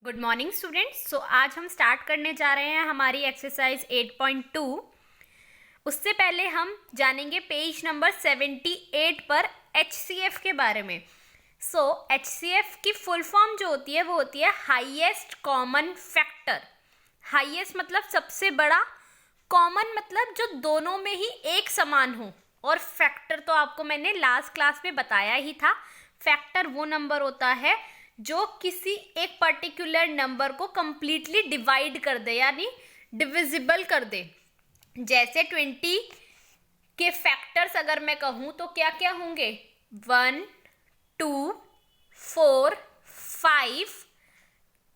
Good morning students. सो आज हम start करने जा रहे हैं हमारी एक्सरसाइज 8.2। उससे पहले हम जानेंगे पेज नंबर 78 पर HCF के बारे में। सो HCF की फुल फॉर्म जो होती है वो होती है हाईएस्ट कॉमन फैक्टर। हाईएस्ट मतलब सबसे बड़ा, कॉमन मतलब जो दोनों में ही एक समान हो, और फैक्टर तो आपको मैंने लास्ट क्लास में बताया ही था। फैक्टर वो नंबर होता है जो किसी एक पर्टिकुलर नंबर को कंप्लीटली डिवाइड कर दे, यानी डिविजिबल कर दे। जैसे 20 के फैक्टर्स अगर मैं कहूँ तो क्या क्या होंगे? 1, 2, 4, 5,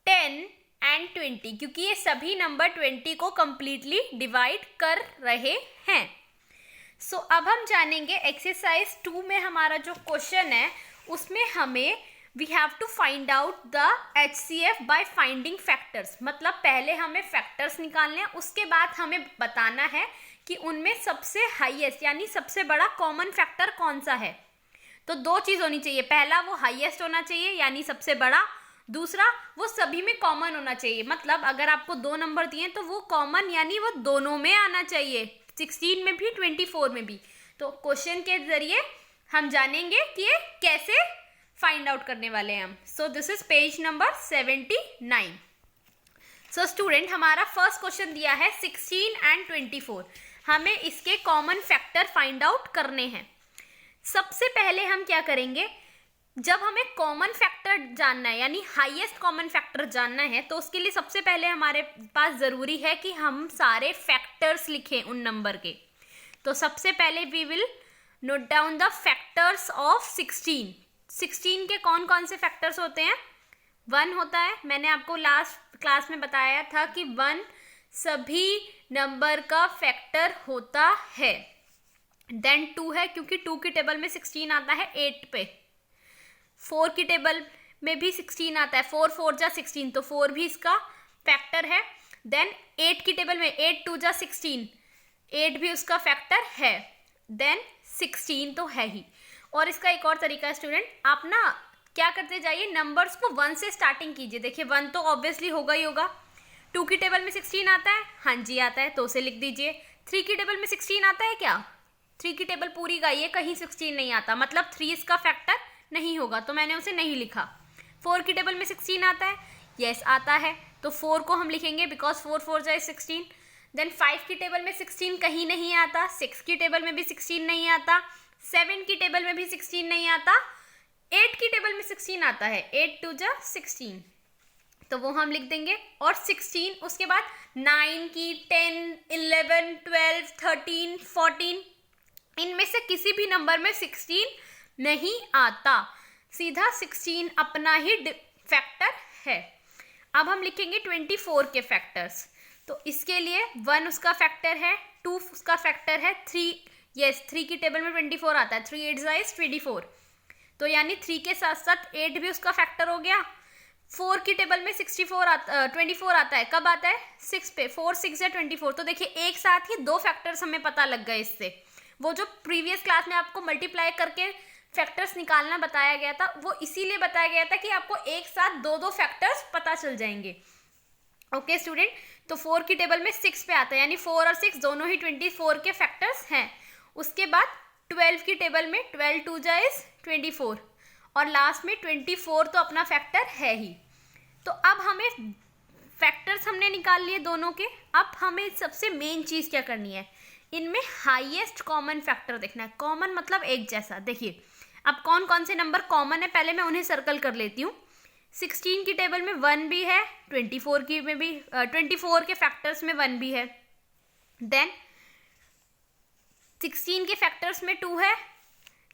10 एंड 20, क्योंकि ये सभी नंबर 20 को कंप्लीटली डिवाइड कर रहे हैं। सो अब हम जानेंगे एक्सरसाइज 2 में हमारा जो क्वेश्चन है उसमें हमें we have to find out the HCF by finding factors. मतलब पहले हमें फैक्टर्स निकालने हैं, उसके बाद हमें बताना है कि उनमें सबसे हाईएस्ट यानी सबसे बड़ा कॉमन फैक्टर कौन सा है। तो दो चीज़ होनी चाहिए, पहला वो हाईएस्ट होना चाहिए यानी सबसे बड़ा, दूसरा वो सभी में कॉमन होना चाहिए। मतलब अगर आपको दो नंबर दिए तो वो कॉमन यानी वो दोनों में आना चाहिए, 16 में भी 24 में भी। तो क्वेश्चन के जरिए हम जानेंगे कि ये कैसे फाइंड आउट करने वाले हैं हम। So this is page number 79। So student, हमारा फर्स्ट क्वेश्चन दिया है 16 एंड 24। हमें इसके कॉमन फैक्टर फाइंड आउट करने हैं। सबसे पहले हम क्या करेंगे, जब हमें कॉमन फैक्टर जानना है यानी हाईएस्ट कॉमन फैक्टर जानना है, तो उसके लिए सबसे पहले हमारे पास ज़रूरी है कि हम सारे फैक्टर्स लिखें उन नंबर के। तो सबसे पहले we will note down the factors of 16। 16 के कौन कौन से फैक्टर्स होते हैं? 1 होता है, मैंने आपको लास्ट क्लास में बताया था कि 1 सभी नंबर का फैक्टर होता है। देन 2 है, क्योंकि 2 की टेबल में 16 आता है 8 पे। 4 की टेबल में भी 16 आता है, 4 4 जा 16, तो 4 भी इसका फैक्टर है। देन 8 की टेबल में 8 2 जा 16, 8 भी उसका फैक्टर है। देन 16 तो है ही। और इसका एक और तरीका है स्टूडेंट, आप ना क्या करते जाइए, नंबर्स को 1 से स्टार्टिंग कीजिए। देखिए 1 तो ऑब्वियसली होगा ही होगा। 2 की टेबल में 16 आता है, हाँ जी आता है, तो उसे लिख दीजिए। 3 की टेबल में 16 आता है क्या? 3 की टेबल पूरी गाइए, कहीं 16 नहीं आता, मतलब 3 इसका फैक्टर नहीं होगा, तो मैंने उसे नहीं लिखा। 4 की टेबल में 16 आता है, यस आता है, तो 4 को हम लिखेंगे बिकॉज 4 4 जाए 16। देन 5 की टेबल में 16 कहीं नहीं आता, 6 की टेबल में भी 16 नहीं आता, 7 की टेबल में भी 16 नहीं आता, 8 की टेबल में 16 आता है, 8 2 जा 16, तो वो हम लिख देंगे। और 16 उसके बाद 9 की, 10, 11, 12, 13, 14, इनमें से किसी भी नंबर में 16 नहीं आता, सीधा 16 अपना ही फैक्टर है। अब हम लिखेंगे 24 के फैक्टर्स। तो इसके लिए 1 उसका फैक्टर है, 2 उसका फैक्टर है, 3 यस 3 की टेबल में 24 आता है, 3 8 जाइज 24, तो यानी 3 के साथ साथ 8 भी उसका फैक्टर हो गया। 4 की टेबल में 24 आता है, कब आता है? 6 पे, 4 6 या 24, तो देखिए एक साथ ही दो फैक्टर्स हमें पता लग गए इससे। वो जो प्रीवियस क्लास में आपको मल्टीप्लाई करके फैक्टर्स निकालना बताया गया था, वो इसीलिए बताया गया था कि आपको एक साथ दो दो फैक्टर्स पता चल जाएंगे। ओके स्टूडेंट, तो 4 की टेबल में 6 पे आता है, यानी 4 और 6 दोनों ही 24 के फैक्टर्स हैं। उसके बाद 12 की टेबल में 12 2 जा इज 24, और लास्ट में 24 तो अपना फैक्टर है ही। तो अब हमें फैक्टर्स हमने निकाल लिए दोनों के। अब हमें सबसे मेन चीज़ क्या करनी है, इनमें हाईएस्ट कॉमन फैक्टर देखना है। कॉमन मतलब एक जैसा। देखिए अब कौन कौन से नंबर कॉमन है, पहले मैं उन्हें सर्कल कर लेती हूँ। 16 की टेबल में 1 भी है, 24 की में भी 24 के फैक्टर्स में 1 भी है। देन 16 के फैक्टर्स में 2 है,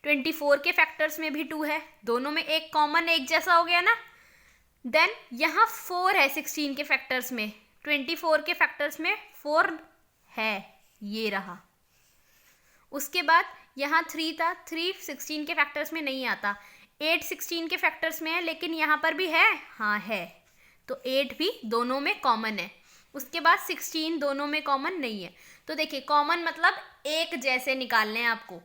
24 के फैक्टर्स में भी 2 है, दोनों में एक कॉमन एक जैसा हो गया ना। देन यहाँ 4 है 16 के फैक्टर्स में, 24 के फैक्टर्स में 4 है, ये रहा। उसके बाद यहाँ 3 था, 3 16 के फैक्टर्स में नहीं आता, 8 16 के फैक्टर्स में है, लेकिन यहाँ पर भी है, हाँ है, तो 8 भी दोनों में कॉमन है। उसके बाद 16 दोनों में कॉमन नहीं है। तो देखिए कॉमन मतलब एक जैसे निकालने हैं आपको,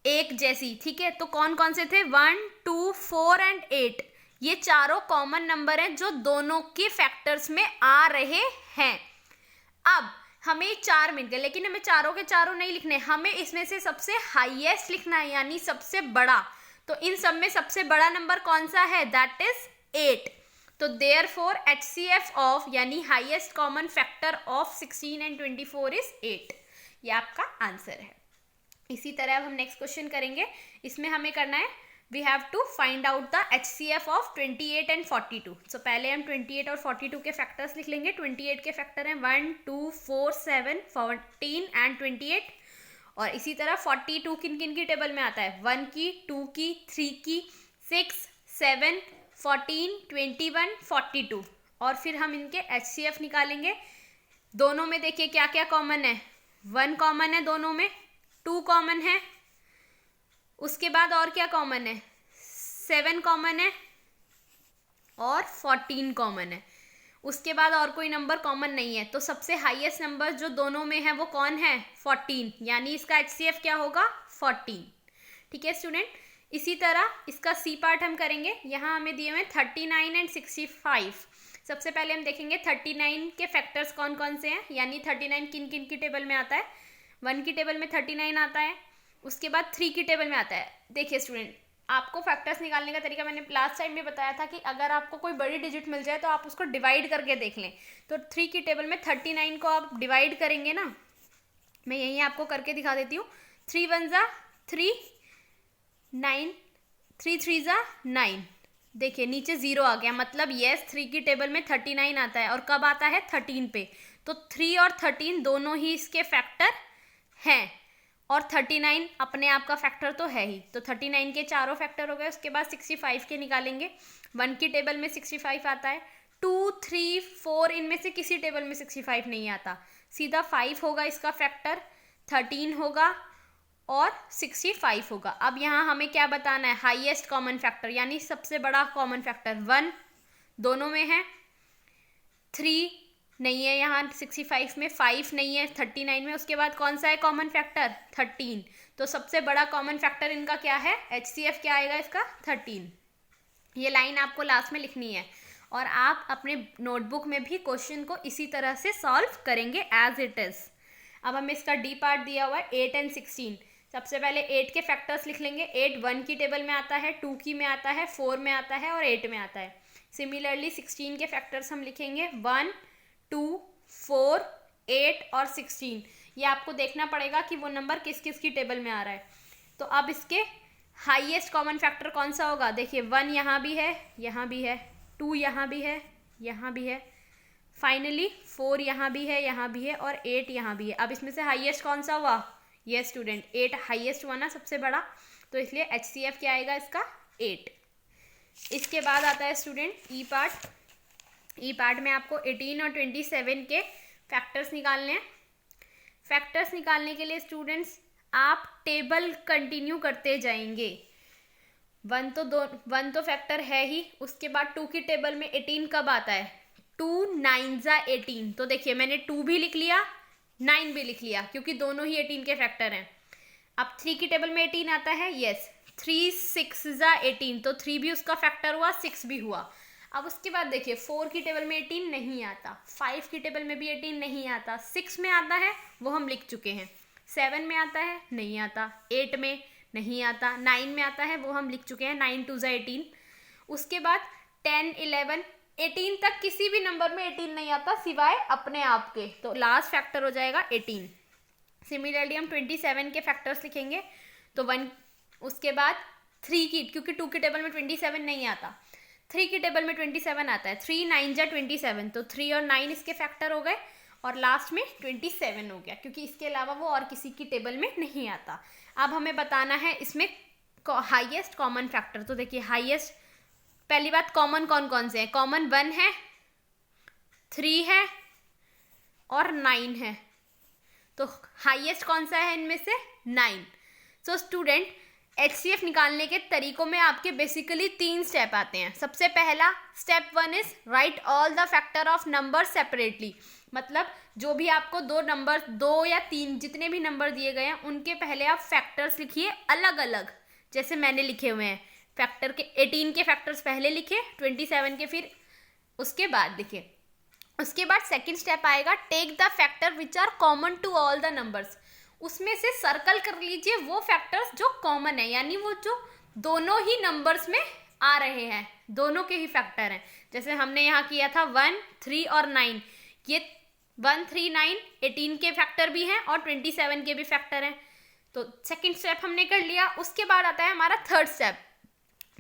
एक जैसी, ठीक है। तो कौन कौन से थे? 1 2 4 एंड 8, ये चारों कॉमन नंबर हैं जो दोनों के फैक्टर्स में आ रहे हैं। अब हमें 4 मिल गए, लेकिन हमें चारों के चारों नहीं लिखने, हमें इसमें से सबसे हाईएस्ट लिखना है, यानी सबसे बड़ा। तो इन सब में सबसे बड़ा नंबर कौन सा है? That is 8। तो देयरफॉर HCF ऑफ यानी highest common factor of 16 and 24 is 8। ये आपका आंसर है। इसी तरह अब हम नेक्स्ट क्वेश्चन करेंगे। इसमें हमें करना है we have to find out the HCF of 28 and 42। So पहले हम 28 और 42 के फैक्टर्स लिख लेंगे। 28 के फैक्टर हैं 1, 2, 4, 7, 14 एंड 28। और इसी तरह 42 किन किन की टेबल में आता है? 1 की, 2 की, 3 की, 6, 7, 14, 21, 42। और फिर हम इनके HCF निकालेंगे। दोनों में देखिए क्या क्या कॉमन है। 1 कॉमन है दोनों में, 2 कॉमन है, उसके बाद और क्या कॉमन है? 7 कॉमन है और 14 कॉमन है। उसके बाद और कोई नंबर कॉमन नहीं है। तो सबसे हाईएस्ट नंबर जो दोनों में है वो कौन है? 14, यानी इसका HCF क्या होगा? 14। ठीक है स्टूडेंट, इसी तरह इसका C पार्ट हम करेंगे। यहाँ हमें दिए हुए 39 एंड 65। सबसे पहले हम देखेंगे 39 के फैक्टर्स कौन कौन से हैं, यानी 39 किन किन की टेबल में आता है। 1 की टेबल में 39 आता है, उसके बाद 3 की टेबल में आता है। देखिए स्टूडेंट, आपको फैक्टर्स निकालने का तरीका मैंने लास्ट टाइम में बताया था कि अगर आपको कोई बड़ी डिजिट मिल जाए तो आप उसको डिवाइड करके देख लें। तो 3 की टेबल में 39 को आप डिवाइड करेंगे ना, मैं यहीं आपको करके दिखा देती हूँ। 3 1 जा 3, 9, 3 3 जा 9। देखिए नीचे 0 आ गया, मतलब यस 3 की टेबल में 39 आता है। और कब आता है? 13 पे। तो 3 और 13 दोनों ही इसके फैक्टर हैं, और 39 अपने आप का फैक्टर तो है ही। तो 39 के चारों फैक्टर हो गए। उसके बाद 65 के निकालेंगे। 1 की टेबल में 65 आता है, 2, 3, 4 इनमें से किसी टेबल में 65 नहीं आता। सीधा 5 होगा इसका फैक्टर, 13 होगा और 65 होगा। अब यहाँ हमें क्या बताना है? हाईएस्ट कॉमन फैक्टर, यानी सबसे बड़ा कॉमन फैक्टर। 1 दोनों में है, 3 नहीं है यहाँ 65 में, 5 नहीं है 39 में। उसके बाद कौन सा है कॉमन फैक्टर? 13। तो सबसे बड़ा कॉमन फैक्टर इनका क्या है? HCF क्या आएगा इसका? 13। ये लाइन आपको लास्ट में लिखनी है, और आप अपने नोटबुक में भी क्वेश्चन को इसी तरह से सॉल्व करेंगे एज इट इज। अब हमें इसका D पार्ट दिया हुआ है 8 एंड 16। सबसे पहले 8 के फैक्टर्स लिख लेंगे। 8 1 की टेबल में आता है, 2 की में आता है, 4 में आता है और 8 में आता है। सिमिलरली 16 के फैक्टर्स हम लिखेंगे 1, 2, 4, 8 और 16। ये आपको देखना पड़ेगा कि वो नंबर किस किस की टेबल में आ रहा है। तो अब इसके हाईएस्ट कॉमन फैक्टर कौन सा होगा? देखिए 1 यहाँ भी है, यहाँ भी है, 2 यहाँ भी है, यहाँ भी है, फाइनली 4 यहाँ भी है, यहाँ भी है और 8 यहाँ भी है। अब इसमें से हाईएस्ट कौन सा हुआ? ये स्टूडेंट 8 हाईएस्ट हुआ ना, सबसे बड़ा। तो इसलिए HCF क्या आएगा इसका? 8। इसके बाद आता है स्टूडेंट E पार्ट। ई पार्ट में आपको 18 और 27 के फैक्टर्स निकालने हैं। फैक्टर्स निकालने के लिए स्टूडेंट्स आप टेबल कंटिन्यू करते जाएंगे। 1 तो फैक्टर है ही। उसके बाद 2 की टेबल में 18 कब आता है? 2 9 जा 18। तो देखिए मैंने 2 भी लिख लिया, 9 भी लिख लिया, क्योंकि दोनों ही 18 के फैक्टर हैं। अब 3 की टेबल में 18 आता है, यस 3 6 जा 18। तो 3 भी उसका फैक्टर हुआ, 6 भी हुआ। अब उसके बाद देखिए 4 की टेबल में 18 नहीं आता, 5 की टेबल में भी 18 नहीं आता, 6 में आता है वो हम लिख चुके हैं, 7 में आता है नहीं आता, 8 में नहीं आता, 9 में आता है वो हम लिख चुके हैं, 9 2 18। उसके बाद 10 11 18 तक किसी भी नंबर में 18 नहीं आता सिवाय अपने आप के, तो लास्ट फैक्टर हो जाएगा 18। सिमिलरली हम 27 के फैक्टर्स लिखेंगे। तो 1 उसके बाद 3 की, क्योंकि 2 की टेबल में 27 नहीं आता, 3 की टेबल में 27 आता है, 3 9 जा 27। तो 3 और 9 इसके फैक्टर हो गए और लास्ट में 27 हो गया, क्योंकि इसके अलावा वो और किसी की टेबल में नहीं आता। अब हमें बताना है इसमें हाईएस्ट कॉमन फैक्टर। तो देखिए हाईएस्ट, पहली बात कॉमन कौन कौन से हैं? कॉमन 1 है, 3 है और 9 है। तो हाईएस्ट कौन सा है इनमें से? 9। सो स्टूडेंट HCF निकालने के तरीकों में आपके बेसिकली 3 स्टेप आते हैं। सबसे पहला step 1 is right all the factor of number separately. मतलब जो भी आपको 2 या 3 जितने भी नंबर दिए गए हैं उनके पहले आप फैक्टर्स लिखिए अलग अलग, जैसे मैंने लिखे हुए हैं फैक्टर के 18 के फैक्टर्स पहले लिखे, 27 के फिर उसके बाद लिखे। उसके बाद सेकंड स्टेप आएगा, take the factor which are common to all the numbers. उसमें से सर्कल कर लीजिए वो फैक्टर्स जो कॉमन है, यानी वो जो दोनों ही नंबर्स में आ रहे हैं, दोनों के ही फैक्टर हैं। जैसे हमने यहाँ किया था 1, 3 और 9, ये 1, 3, 9 18 के फैक्टर भी हैं और 27 के भी फैक्टर हैं। तो सेकंड स्टेप हमने कर लिया। उसके बाद आता है हमारा third step,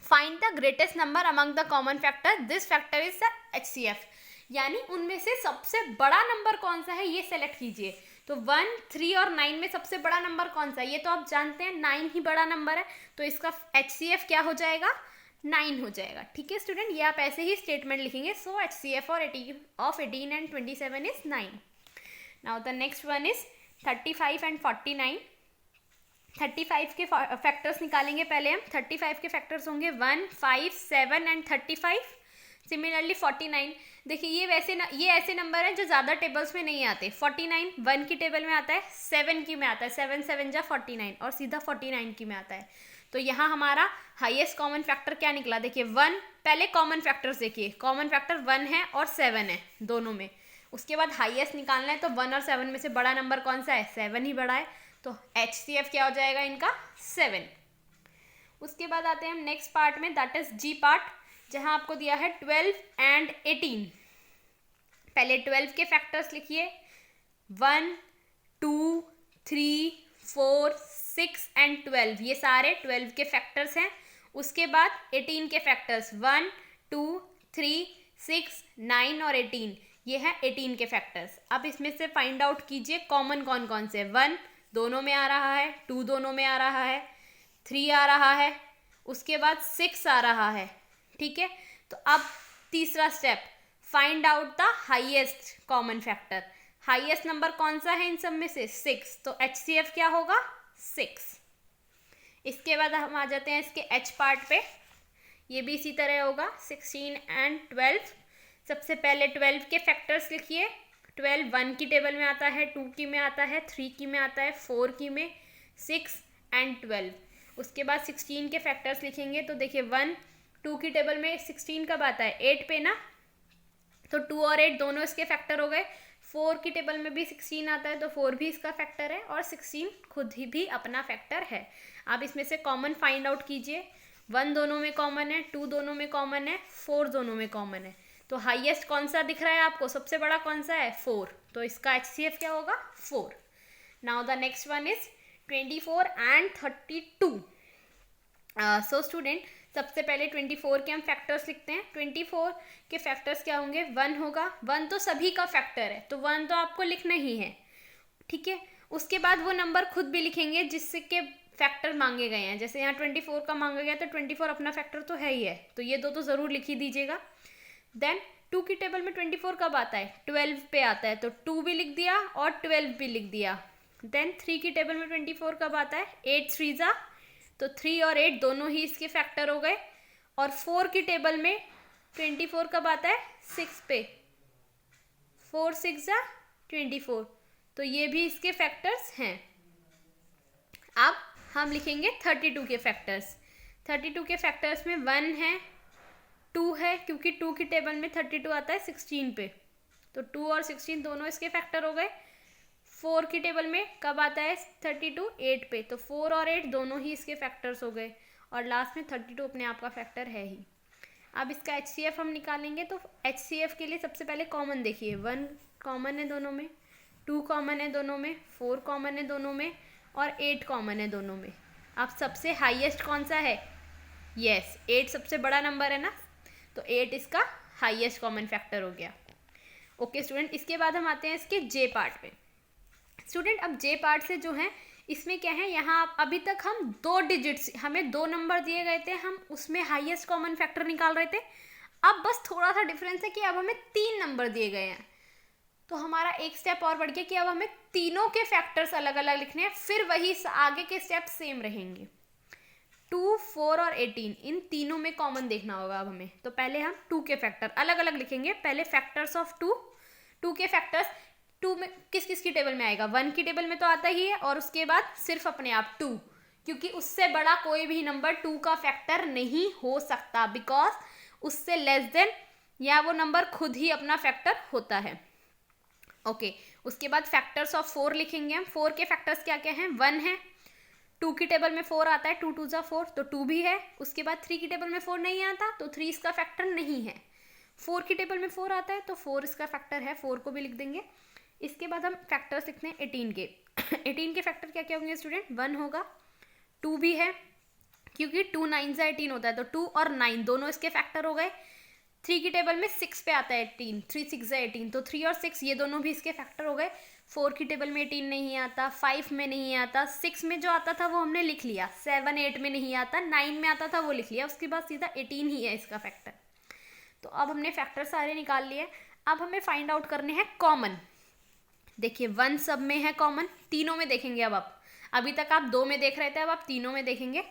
find the greatest number among the common factor, this factor is the HCF। यानी उनमें से सबसे बड़ा नंबर कौन सा है ये सेलेक्ट कीजिए। तो 1, 3 और 9 में सबसे बड़ा नंबर कौन सा है, ये तो आप जानते हैं 9 ही बड़ा नंबर है, तो इसका HCF क्या हो जाएगा, 9 हो जाएगा। ठीक है स्टूडेंट, ये आप ऐसे ही स्टेटमेंट लिखेंगे, सो HCF of 18 and 27 is 9। Now the next one is 35 and 49। 35 के फैक्टर्स निकालेंगे पहले हम। 35 के फैक्टर्स होंगे 1, 5, 7 एंड 35। सिमिलरली 49, देखिए ये ऐसे नंबर हैं जो ज़्यादा टेबल्स में नहीं आते। 49 1 की टेबल में आता है, 7 की में आता है, 7 7 जा 49 और सीधा 49 की में आता है। तो यहाँ हमारा हाईएस्ट कॉमन फैक्टर क्या निकला, देखिए 1, पहले कॉमन फैक्टर्स देखिए, कॉमन फैक्टर 1 है और 7 है दोनों में। उसके बाद हाईएस्ट निकालना है, तो 1 और 7 में से बड़ा नंबर कौन सा है, 7 ही बड़ा है, तो HCF क्या हो जाएगा इनका, 7। उसके बाद आते हैं हम नेक्स्ट पार्ट में, दैट इज G पार्ट, जहां आपको दिया है 12 एंड 18। पहले 12 के फैक्टर्स लिखिए, 1, 2, 3, 4, 6 एंड 12, ये सारे 12 के फैक्टर्स हैं। उसके बाद 18 के फैक्टर्स 1, 2, 3, 6, 9 और 18, ये है 18 के फैक्टर्स। अब इसमें से फाइंड आउट कीजिए कॉमन कौन कौन से। 1 दोनों में आ रहा है, 2 दोनों में आ रहा है, 3 आ रहा है, उसके बाद 6 आ रहा है। ठीक है, तो अब तीसरा step, find out the highest common factor. Highest number कौन सा है इन सब में से, 6, तो HCF क्या होगा, 6। इसके बाद हम आ जाते हैं इसके H पार्ट पे, ये भी इसी तरह होगा, 16 एंड 12। सबसे पहले 12 के फैक्टर्स लिखिए। 12 1 की टेबल में आता है, 2 की में आता है, 3 की में आता है, 4 की में, 6 एंड 12। उसके बाद 16 के फैक्टर्स लिखेंगे, तो देखिए 1, 2 की टेबल में 16 कब आता है, 8 पे ना, तो 2 और 8 दोनों इसके फैक्टर हो गए। 4 की टेबल में भी 16 आता है, तो 4 भी इसका फैक्टर है और 16 खुद ही भी अपना फैक्टर है। आप इसमें से कॉमन फाइंड आउट कीजिए। 1 दोनों में कॉमन है, 2 दोनों में कॉमन है, 4 दोनों में कॉमन है। तो हाईएस्ट कौन सा दिख रहा है आपको, सबसे बड़ा कौन सा है, 4, तो इसका HCF क्या होगा, 4। Now the next one is 24 and 32। So student, सबसे पहले 24 के हम फैक्टर्स लिखते हैं। 24 के फैक्टर्स क्या होंगे, 1 होगा, 1 तो सभी का फैक्टर है, तो 1 तो आपको लिखना ही है। ठीक है, उसके बाद वो नंबर खुद भी लिखेंगे जिसके फैक्टर मांगे गए हैं। जैसे यहाँ 24 का मांगा गया, तो 24 अपना फैक्टर तो है ही है, तो ये दो तो ज़रूर लिख ही दीजिएगा। देन 2 की टेबल में 24 कब आता है, 12 पे आता है, तो 2 भी लिख दिया और 12 भी लिख दिया। देन 3 की टेबल में 24 कब आता है, 8 3 जा, तो 3 और 8 दोनों ही इसके फैक्टर हो गए। और 4 की टेबल में 24 कब आता है, 6 पे, 4 6 जा 24, तो ये भी इसके फैक्टर्स हैं। अब हम लिखेंगे 32 के फैक्टर्स। 32 के फैक्टर्स में 1 है, 2 है, क्योंकि 2 की टेबल में 32 आता है 16 पे, तो 2 और 16 दोनों इसके फैक्टर हो गए। 4 की टेबल में कब आता है 32, 8 पे, तो 4 और 8 दोनों ही इसके फैक्टर्स हो गए। और लास्ट में 32 अपने आप का फैक्टर है ही। अब इसका HCF हम निकालेंगे, तो HCF के लिए सबसे पहले कॉमन देखिए, 1 कॉमन है दोनों में, 2 कॉमन है दोनों में, 4 कॉमन है दोनों में और 8 कॉमन है दोनों में। अब सबसे हाईएस्ट कौन सा है, यस 8 सबसे बड़ा नंबर है ना, तो 8 इसका हाईएस्ट कॉमन फैक्टर हो गया। ओके स्टूडेंट, इसके बाद हम आते हैं इसके J पार्ट पे। स्टूडेंट, अब J पार्ट से जो है इसमें क्या है, यहाँ अभी तक हम 2 डिजिट्स, हमें 2 नंबर दिए गए थे, हम उसमें हाईएस्ट कॉमन फैक्टर निकाल रहे थे। अब बस थोड़ा सा डिफरेंस है कि अब हमें 3 नंबर दिए गए हैं, तो हमारा एक स्टेप और बढ़ गया कि अब हमें तीनों के फैक्टर्स अलग अलग लिखने हैं, फिर वही आगे के स्टेप सेम रहेंगे। 2, 4 और 18 इन तीनों में कॉमन देखना होगा अब हमें। तो पहले हम 2 के फैक्टर अलग अलग लिखेंगे। पहले फैक्टर्स ऑफ 2 के फैक्टर्स 2 में किस किस की टेबल में आएगा, 1 की टेबल में तो आता ही है, और उसके बाद सिर्फ अपने आप 2, क्योंकि उससे बड़ा कोई भी नंबर 2 का फैक्टर नहीं हो सकता, बिकॉज उससे लेस देन या वो नंबर खुद ही अपना फैक्टर होता है। ओके, उसके बाद फैक्टर्स ऑफ 4 लिखेंगे हम। 4 के फैक्टर्स क्या क्या हैं? 1 है, 2 की टेबल में 4 आता है, 2 2 जा 4 तो 2 भी है। उसके बाद 3 की टेबल में 4 नहीं आता तो 3 इसका फैक्टर नहीं है। 4 की टेबल में 4 आता है तो 4 इसका फैक्टर है, 4 को भी लिख देंगे। इसके बाद हम फैक्टर्स लिखते हैं 18 के। 18 के फैक्टर क्या क्या होंगे स्टूडेंट? 1 होगा, 2 भी है क्योंकि 2 9 से 18 होता है तो 2 और 9 दोनों इसके फैक्टर हो गए। 3 की टेबल में 6 पे आता है 18, 3 6 से 18 तो 3 और 6 ये दोनों भी इसके फैक्टर हो गए। 4 की टेबल में 18 नहीं आता, 5 में नहीं आता, 6 में जो आता था वो हमने लिख लिया, 7 8 में नहीं आता, 9 में आता था वो लिख लिया, उसके बाद सीधा 18 ही है इसका फैक्टर। तो अब हमने फैक्टर सारे निकाल लिए। अब हमें फाइंड आउट करने हैं कॉमन। देखिए 1 सब में है कॉमन, तीनों में देखेंगे। अब आप अभी तक आप 2 में देख रहे थे, अब आप तीनों में देखेंगे।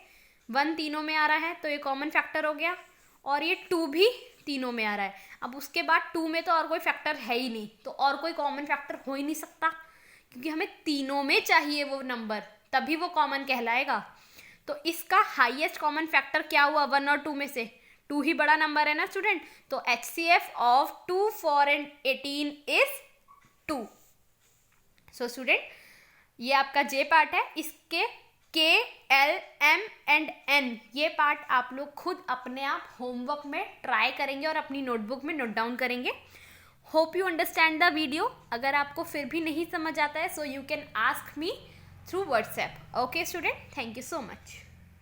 1 तीनों में आ रहा है तो ये कॉमन फैक्टर हो गया, और ये 2 भी तीनों में आ रहा है। अब उसके बाद 2 में तो और कोई फैक्टर है ही नहीं, तो और कोई कॉमन फैक्टर हो ही नहीं सकता, क्योंकि हमें तीनों में चाहिए वो नंबर, तभी वो कॉमन कहलाएगा। तो इसका हाईएस्ट कॉमन फैक्टर क्या हुआ 1 और 2 में से? 2 ही बड़ा नंबर है ना स्टूडेंट, तो HCF of 2 4 and 18 is 2। So student ये आपका जे पार्ट है। इसके K, L, M and N ये पार्ट आप लोग खुद अपने आप होमवर्क में ट्राई करेंगे और अपनी नोटबुक में नोट डाउन करेंगे। Hope you understand the video. अगर आपको फिर भी नहीं समझ आता है so you can ask me through WhatsApp. Okay student, thank you so much.